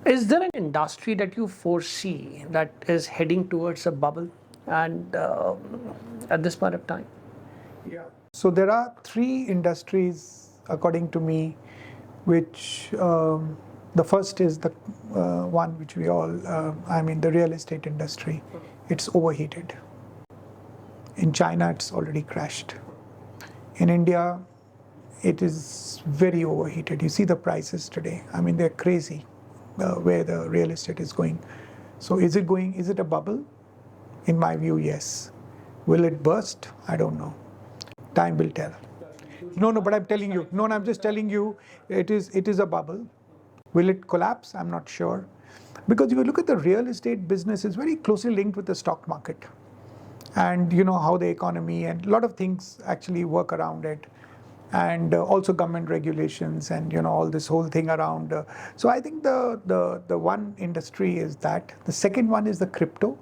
Is there an industry that you foresee that is heading towards a bubble and at this point of time? Yeah. So there are three industries, according to me, which the first is the one which we all, the real estate industry. It's overheated. In China, it's already crashed. In India, it is very overheated. You see the prices today. They're crazy where the real estate is going. So is it a bubble? In my view, yes. Will it burst? I don't know. Time will tell. No, but I'm telling you. No, I'm just telling you, it is a bubble. Will it collapse? I'm not sure. Because if you look at the real estate business, it's very closely linked with the stock market. And you know how the economy and a lot of things actually work around it. And also government regulations and all this whole thing around. So I think the one industry is that. The second one is the crypto,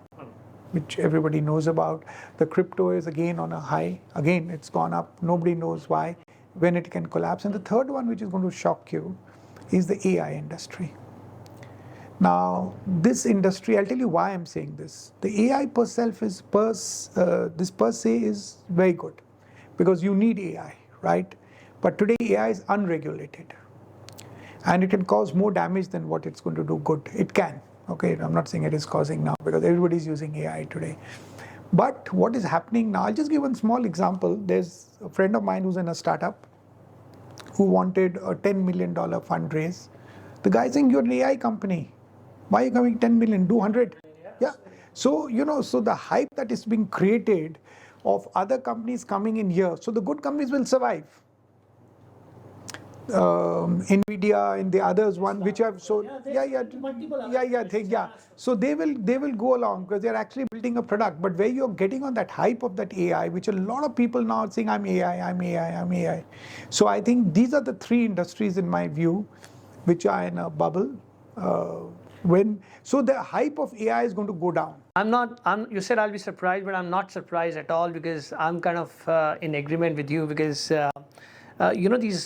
which everybody knows about. The crypto is again on a high. Again, it's gone up. Nobody knows why, when it can collapse. And the third one, which is going to shock you, is the AI industry. Now, this industry, I'll tell you why I'm saying this. The AI per se is very good because you need AI, right? But today AI is unregulated and it can cause more damage than what it's going to do good. It can. Okay, I'm not saying it is causing now because everybody's using AI today. But what is happening now, I'll just give one small example. There's a friend of mine who's in a startup who wanted a $10 million fundraise. The guy's saying, you're an AI company. Why are you coming 10 million? Do 100. Yeah. So, so the hype that is being created of other companies coming in here, so the good companies will survive. Nvidia and the others one which have so so they will go along because they're actually building a product. But where you're getting on that hype of that AI, which a lot of people now are saying I'm AI. So I think these are the three industries in my view which are in a bubble. So the hype of AI is going to go down. You said I'll be surprised, but I'm not surprised at all because I'm kind of in agreement with you because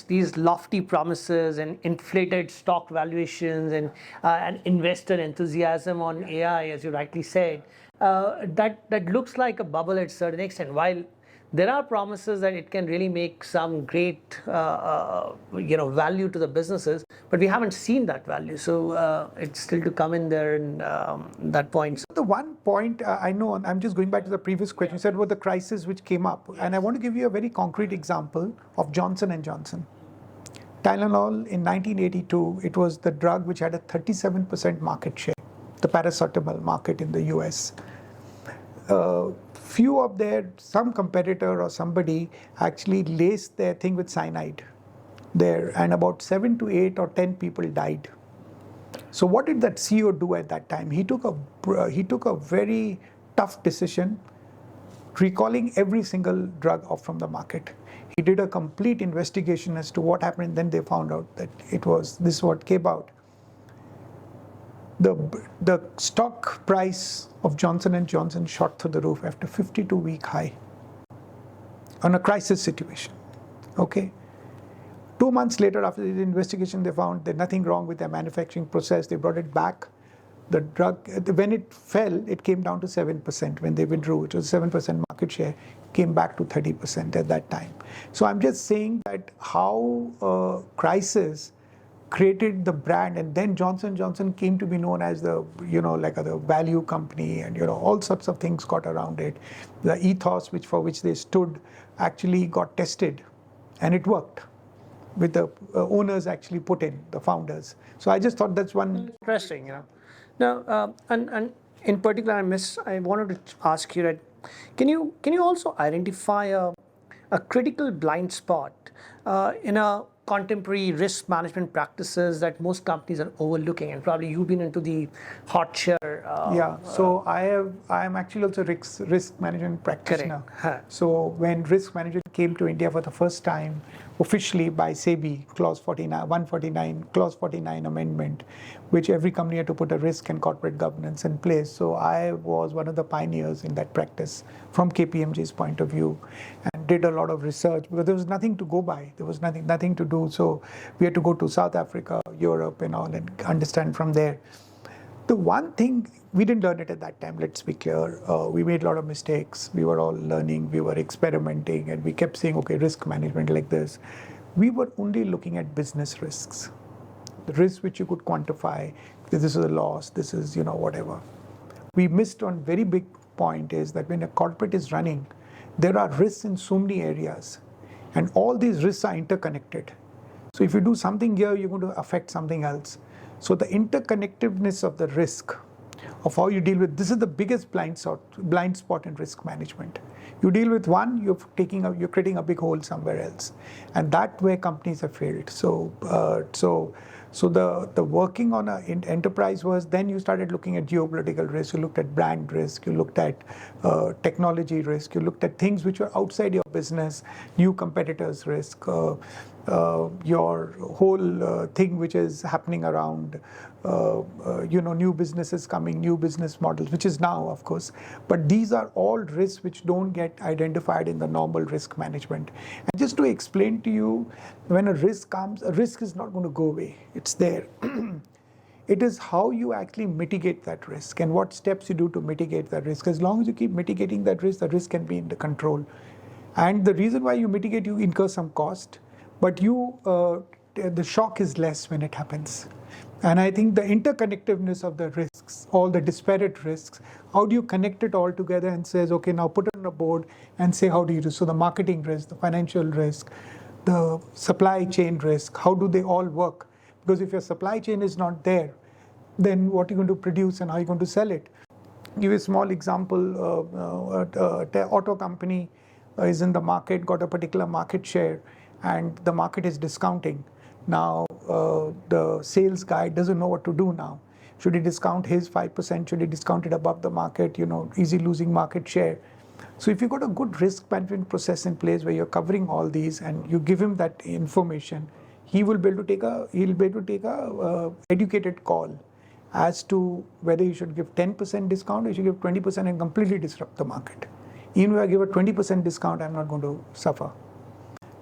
these lofty promises and inflated stock valuations and investor enthusiasm on AI, as you rightly said, that looks like a bubble at a certain extent. While there are promises that it can really make some great value to the businesses, but we haven't seen that value. So it's still to come in there and that point. The one point I know, I'm just going back to the previous question, you said about the crisis which came up. Yes. And I want to give you a very concrete example of Johnson & Johnson. Tylenol in 1982, it was the drug which had a 37% market share, the paracetamol market in the US. Some competitor or somebody actually laced their thing with cyanide there, and about 7 to 8 or 10 people died. So what did that CEO do at that time? He took a very tough decision, recalling every single drug off from the market. He did a complete investigation as to what happened, and then they found out that this is what came out. The stock price of Johnson & Johnson shot through the roof after 52-week high on a crisis situation. Okay. 2 months later, after the investigation, they found there's nothing wrong with their manufacturing process. They brought it back. The drug, when it fell, it came down to 7%. When they withdrew, it was 7% market share, came back to 30% at that time. So I'm just saying that how crisis created the brand, and then Johnson & Johnson came to be known as the, like the value company, and all sorts of things got around it. The ethos for which they stood actually got tested, and it worked with the owners actually put in, the founders. So I just thought that's one. Interesting, Now, and in particular, I wanted to ask you that, can you also identify a critical blind spot in a contemporary risk management practices that most companies are overlooking, and probably you've been into the hot chair. So I am actually also risk management practitioner. Correct. So when risk management came to India for the first time, officially by SEBI, Clause 49 amendment, which every company had to put a risk and corporate governance in place. So I was one of the pioneers in that practice from KPMG's point of view. And did a lot of research because there was nothing to go by. There was nothing to do. So we had to go to South Africa, Europe and all and understand from there. The one thing, we didn't learn it at that time, let's be clear. We made a lot of mistakes. We were all learning, we were experimenting, and we kept saying, okay, risk management like this. We were only looking at business risks. The risks which you could quantify, this is a loss, this is, whatever. We missed on very big point is that when a corporate is running, there are risks in so many areas, and all these risks are interconnected. So if you do something here, you're going to affect something else. So the interconnectedness of the risk, of how you deal with, this is the biggest blind spot in risk management. You deal with one, you're creating a big hole somewhere else, and that's where companies have failed. So the working on an enterprise was, then you started looking at geopolitical risk, you looked at brand risk, you looked at technology risk, you looked at things which were outside your business, new competitors risk, your whole thing which is happening around, new businesses coming, new business models, which is now, of course. But these are all risks which don't get identified in the normal risk management. And just to explain to you, when a risk comes, a risk is not going to go away. It's there. It is how you actually mitigate that risk and what steps you do to mitigate that risk. As long as you keep mitigating that risk, the risk can be in the control. And the reason why you mitigate, you incur some cost, but the shock is less when it happens. And I think the interconnectiveness of the risks, all the disparate risks, how do you connect it all together and says, okay, now put it on a board and say, how do you do? So the marketing risk, the financial risk, the supply chain risk, how do they all work? Because if your supply chain is not there, then what are you going to produce and how are you going to sell it? Give you a small example, auto company is in the market, got a particular market share, and the market is discounting. Now, the sales guy doesn't know what to do now. Should he discount his 5%? Should he discount it above the market? Easy losing market share. So if you've got a good risk management process in place where you're covering all these and you give him that information, he will be able to take a educated call as to whether you should give 10% discount or you should give 20% and completely disrupt the market. Even if I give a 20% discount, I'm not going to suffer.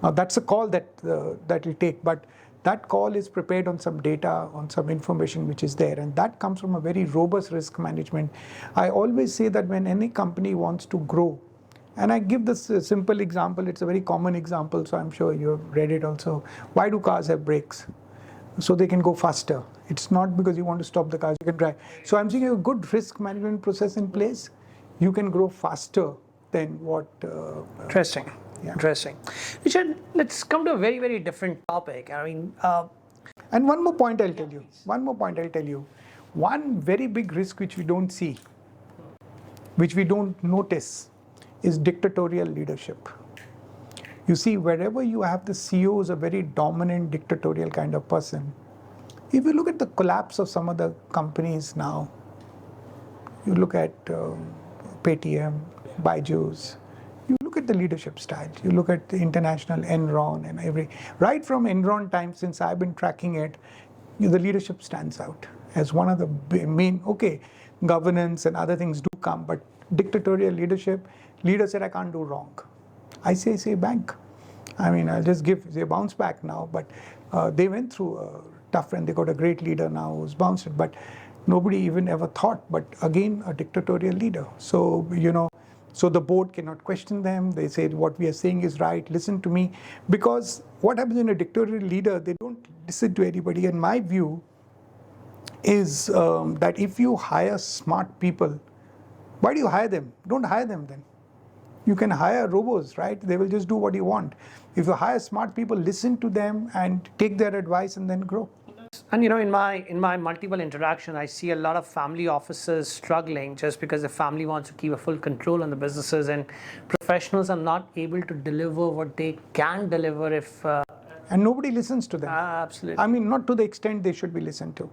Now that's a call that will take, but that call is prepared on some data, on some information which is there, and that comes from a very robust risk management. I always say that when any company wants to grow, and I give this simple example, it's a very common example, so I'm sure you have read it also. Why do cars have brakes? So they can go faster. It's not because you want to stop the cars, you can drive. So I'm saying a good risk management process in place, you can grow faster than what... Interesting. Yeah. Interesting. Richard, let's come to a very, very different topic. And one more point I'll tell you. One very big risk which we don't see, which we don't notice, is dictatorial leadership. You see, wherever you have the CEO is a very dominant dictatorial kind of person. If you look at the collapse of some of the companies now, you look at Paytm, Byju's, you look at the leadership style, you look at the international Enron and right from Enron time, since I've been tracking it, the leadership stands out as one of the main, governance and other things do come, but dictatorial leadership, leader said, I can't do wrong. I say bank. I'll just they bounce back now, but they went through a tough and they got a great leader now who's bounced it, but nobody even ever thought, but again, a dictatorial leader. So, so the board cannot question them. They say what we are saying is right, listen to me. Because what happens in a dictatorial leader, they don't listen to anybody. And my view is that if you hire smart people, why do you hire them? Don't hire them then. You can hire robos, right? They will just do what you want. If you hire smart people, listen to them and take their advice and then grow. And in my multiple interaction, I see a lot of family offices struggling just because the family wants to keep a full control on the businesses, and professionals are not able to deliver what they can deliver if... and nobody listens to them. Absolutely. Not to the extent they should be listened to.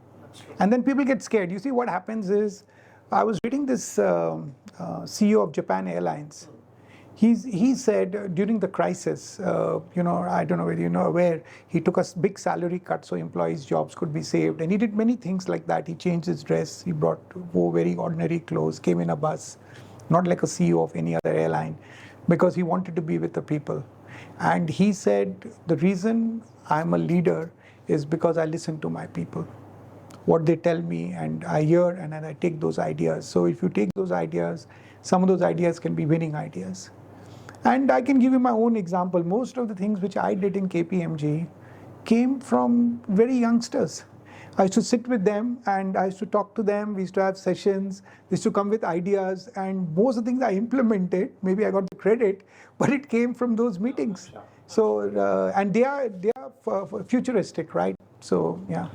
And then people get scared. You see, what happens is, I was reading this CEO of Japan Airlines. He said during the crisis, I don't know whether you know, where he took a big salary cut so employees' jobs could be saved. And he did many things like that. He changed his dress. He wore very ordinary clothes, came in a bus, not like a CEO of any other airline. because he wanted to be with the people. And he said, the reason I'm a leader is because I listen to my people. What they tell me, and I hear, and then I take those ideas. So if you take those ideas, some of those ideas can be winning ideas. And I can give you my own example. Most of the things which I did in KPMG came from very youngsters. I used to sit with them and I used to talk to them. We used to have sessions. They used to come with ideas, and most of the things I implemented. Maybe I got the credit, but it came from those meetings. So and they are futuristic, right? So yeah.